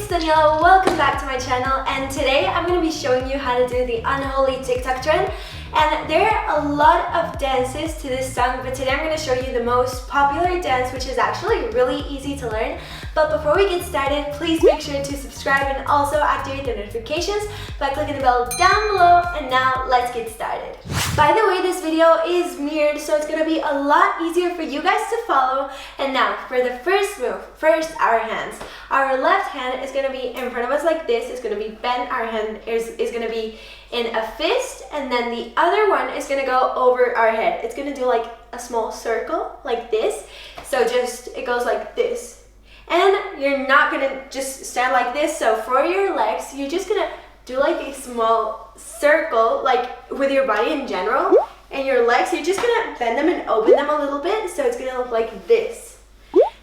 it's Daniela, welcome back to my channel, and today I'm going to be showing you how to do the unholy TikTok trend. And there are a lot of dances to this song, but today I'm going to show you the most popular dance, which is actually really easy to learn. But before we get started, please make sure to subscribe and also activate the notifications by clicking the bell down below. And now let's get started. By the way, this video is mirrored, so it's going to be a lot easier for you guys to follow. And now for the first move, first our hands. Our left hand is going to be in front of us like this. It's going to be bent. Our hand is going to be in a fist, and then the other one is going to go over our head. It's going to do like a small circle like this. So just, it goes like this. And you're not going to just stand like this. So for your legs, you're just going to do like a small circle, like with your body in general. And your legs, you're just going to bend them and open them a little bit. So it's going to look like this.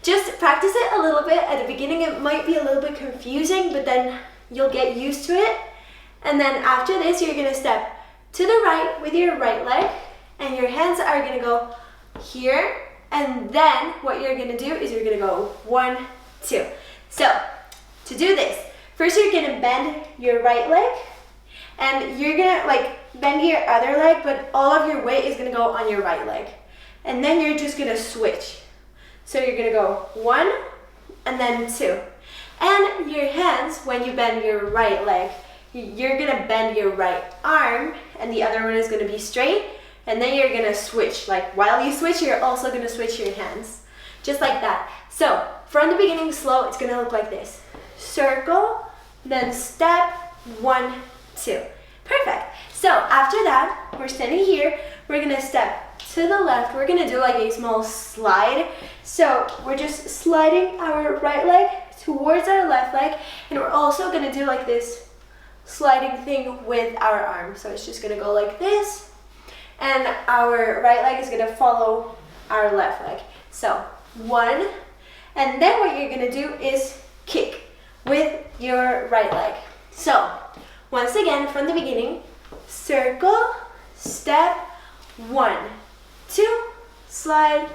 Just practice it a little bit. At the beginning, it might be a little bit confusing, but then you'll get used to it. And then after this, you're going to step to the right with your right leg, and your hands are going to go here. And then what you're going to do is you're going to go 1, 2. So to do this, first you're going to bend your right leg, and you're going to like bend your other leg, but all of your weight is going to go on your right leg. And then you're just going to switch. So you're going to go 1 and then 2. And your hands, when you bend your right leg, you're going to bend your right arm, and the other one is going to be straight. And then you're going to switch. Like while you switch, you're also going to switch your hands. Just like that. So from the beginning, slow, it's going to look like this. Circle, then step, 1, 2. Perfect. So after that, we're standing here. We're going to step to the left. We're going to do like a small slide. So we're just sliding our right leg towards our left leg. And we're also going to do like this sliding thing with our arm. So it's just going to go like this. And our right leg is going to follow our left leg. So 1. And then what you're going to do is kick with your right leg. So once again, from the beginning, circle, step, 1, 2, slide,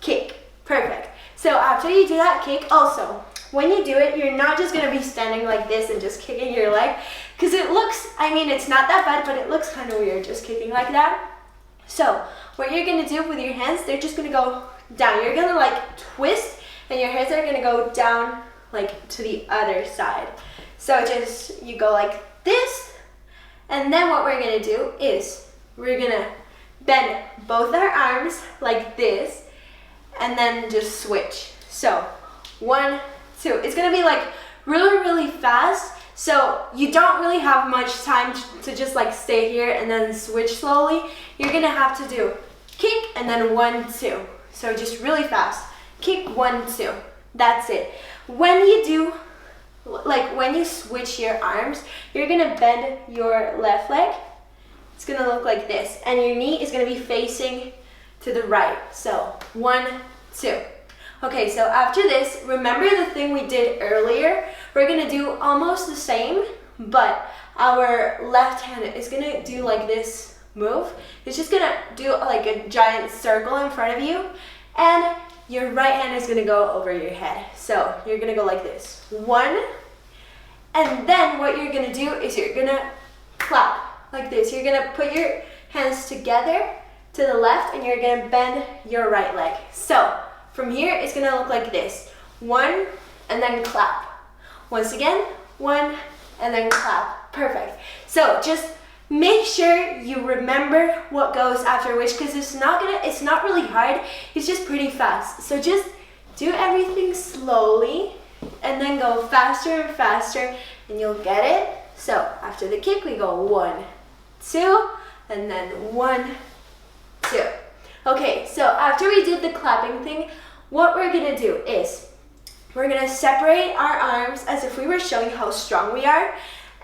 kick. Perfect. So after you do that kick, also, when you do it, you're not just going to be standing like this and just kicking your leg, because it looks, I mean, it's not that bad, but it looks kind of weird just kicking like that. So what you're going to do with your hands, they're just going to go down. You're going to like twist, and your hands are going to go down like to the other side. So just, you go like this, and then what we're going to do is we're going to bend both our arms like this, and then just switch. So 1, 2. It's going to be like really fast. So you don't really have much time to just like stay here and then switch slowly. You're going to have to do kick and then 1, 2. So just really fast. Kick, 1, 2. That's it. When you do, like when you switch your arms, you're going to bend your left leg. It's going to look like this. And your knee is going to be facing to the right. So 1, 2. Okay, so after this, remember the thing we did earlier? We're going to do almost the same, but our left hand is going to do like this move. It's just going to do like a giant circle in front of you, and your right hand is going to go over your head. So you're going to go like this. 1, and then what you're going to do is you're going to clap like this. You're going to put your hands together to the left, and you're going to bend your right leg. So from here, it's going to look like this. 1, and then clap. Once again, 1, and then clap. Perfect. So just make sure you remember what goes after which, because it's not really hard. It's just pretty fast. So just do everything slowly, and then go faster and faster, and you'll get it. So after the kick, we go 1, 2, and then 1, 2. Okay, so after we did the clapping thing, what we're going to do is we're going to separate our arms as if we were showing how strong we are,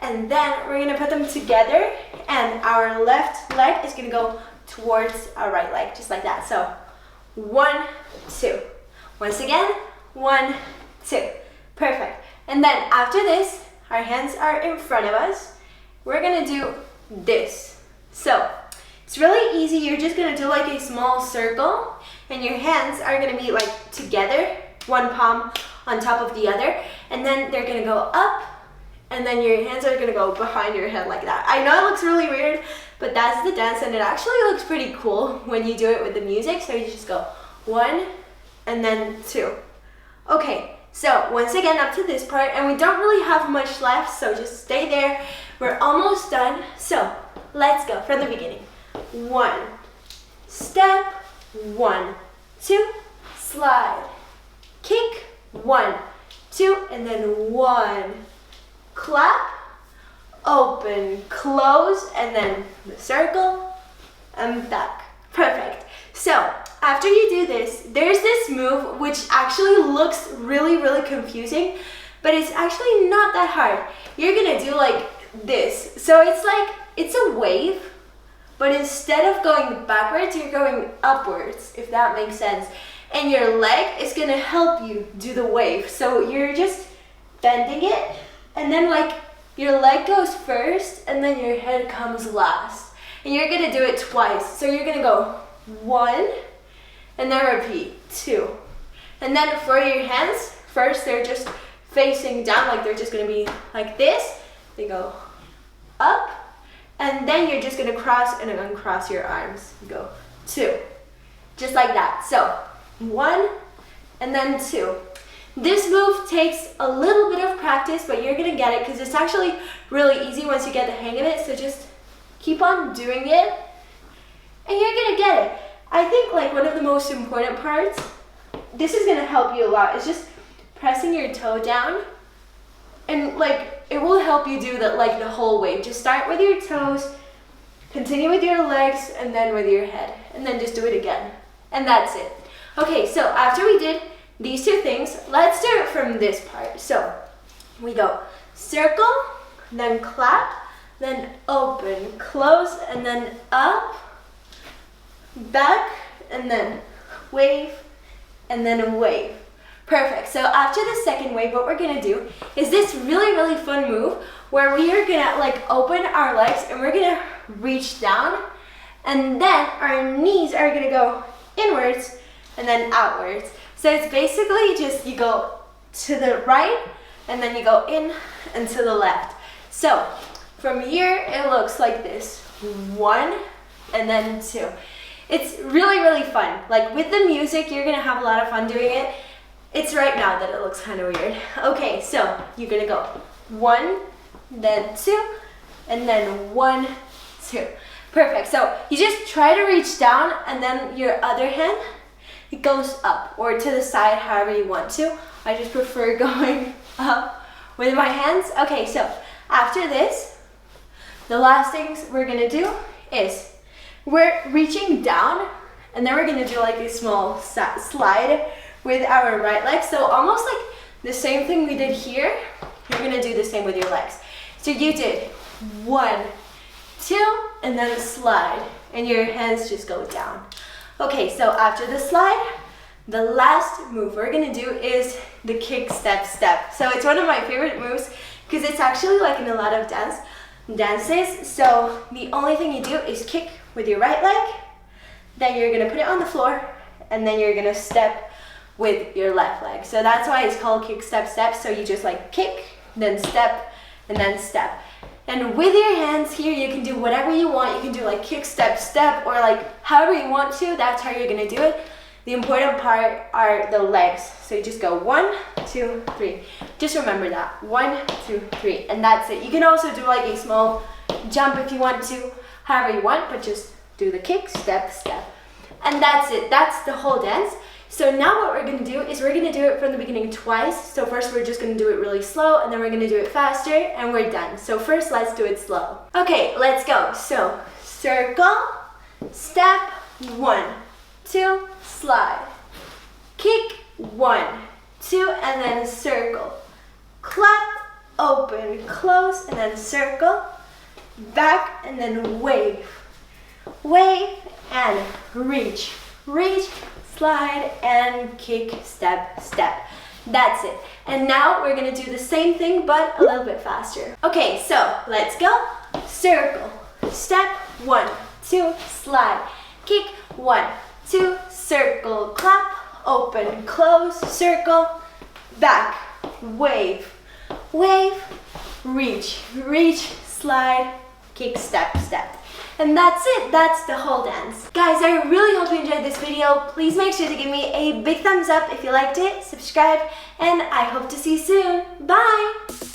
and then we're going to put them together, and our left leg is going to go towards our right leg, just like that. So 1, 2. Once again, 1, 2. Perfect. And then after this, our hands are in front of us. We're going to do this. So it's really easy. You're just going to do like a small circle, and your hands are going to be like together, one palm on top of the other, and then they're gonna go up, and then your hands are gonna go behind your head like that. I know it looks really weird, but that's the dance, and it actually looks pretty cool when you do it with the music. So you just go 1 and then 2. Okay, so once again up to this part, and we don't really have much left, so just stay there. We're almost done. So let's go from the beginning. 1, step, 1, 2, slide, kick, 1, 2, and then 1, clap, open, close, and then the circle, and back. Perfect. So after you do this, there's this move which actually looks really, really confusing, but it's actually not that hard. You're gonna do like this. So it's a wave, but instead of going backwards, you're going upwards, if that makes sense. And your leg is gonna help you do the wave. So you're just bending it, and then like your leg goes first, and then your head comes last. And you're gonna do it twice. So you're gonna go 1, and then repeat 2. And then for your hands, first they're just facing down, like they're just gonna be like this. They go up, and then you're just gonna cross and uncross your arms. You go 2, just like that. So 1, and then 2. This move takes a little bit of practice, but you're gonna get it because it's actually really easy once you get the hang of it. So just keep on doing it, and you're gonna get it. I think like one of the most important parts, this is gonna help you a lot, is just pressing your toe down, and like it will help you do that like the whole wave. Just start with your toes, continue with your legs, and then with your head, and then just do it again. And that's it. Okay, so after we did these 2 things, let's do it from this part. So we go circle, then clap, then open, close, and then up, back, and then wave, and then a wave. Perfect. So after the second wave, what we're gonna do is this really, really fun move where we are gonna like open our legs, and we're gonna reach down, and then our knees are gonna go inwards and then outwards. So it's basically just you go to the right, and then you go in and to the left. So from here, it looks like this. 1, and then 2. It's really, really fun. Like with the music, you're gonna have a lot of fun doing it. It's right now that it looks kind of weird. Okay, so you're gonna go 1, then 2, and then 1, 2. Perfect. So you just try to reach down, and then your other hand, it goes up or to the side, however you want to. I just prefer going up with my hands. Okay, so after this, the last things we're gonna do is we're reaching down, and then we're gonna do like a small slide with our right leg. So almost like the same thing we did here, you're gonna do the same with your legs. So you did 1, 2, and then a slide, and your hands just go down. Okay, so after the slide, the last move we're gonna do is the kick, step, step. So it's one of my favorite moves because it's actually like in a lot of dances. So the only thing you do is kick with your right leg, then you're gonna put it on the floor, and then you're gonna step with your left leg. So that's why it's called kick, step, step. So you just like kick, then step, and then step. And with your hands here, you can do whatever you want. You can do like kick, step, step, or like however you want to. That's how you're gonna do it. The important part are the legs. So you just go 1, 2, 3. Just remember that. 1, 2, 3. And that's it. You can also do like a small jump if you want to, however you want, but just do the kick, step, step. And that's it. That's the whole dance. So now what we're gonna do is we're gonna do it from the beginning twice. So first we're just gonna do it really slow, and then we're gonna do it faster, and we're done. So first let's do it slow. Okay, let's go. So circle, step, 1, 2, slide, kick, 1, 2, and then circle, clap, open, close, and then circle, back, and then wave, wave, and reach, reach, slide, and kick, step, step. That's it. And now we're gonna do the same thing, but a little bit faster. Okay, so let's go. Circle, step, 1, 2, slide, kick, 1, 2, circle, clap, open, close, circle, back, wave, wave, reach, reach, slide, kick, step, step. And that's it, that's the whole dance. Guys, I really hope you enjoyed this video. Please make sure to give me a big thumbs up if you liked it, subscribe, and I hope to see you soon. Bye!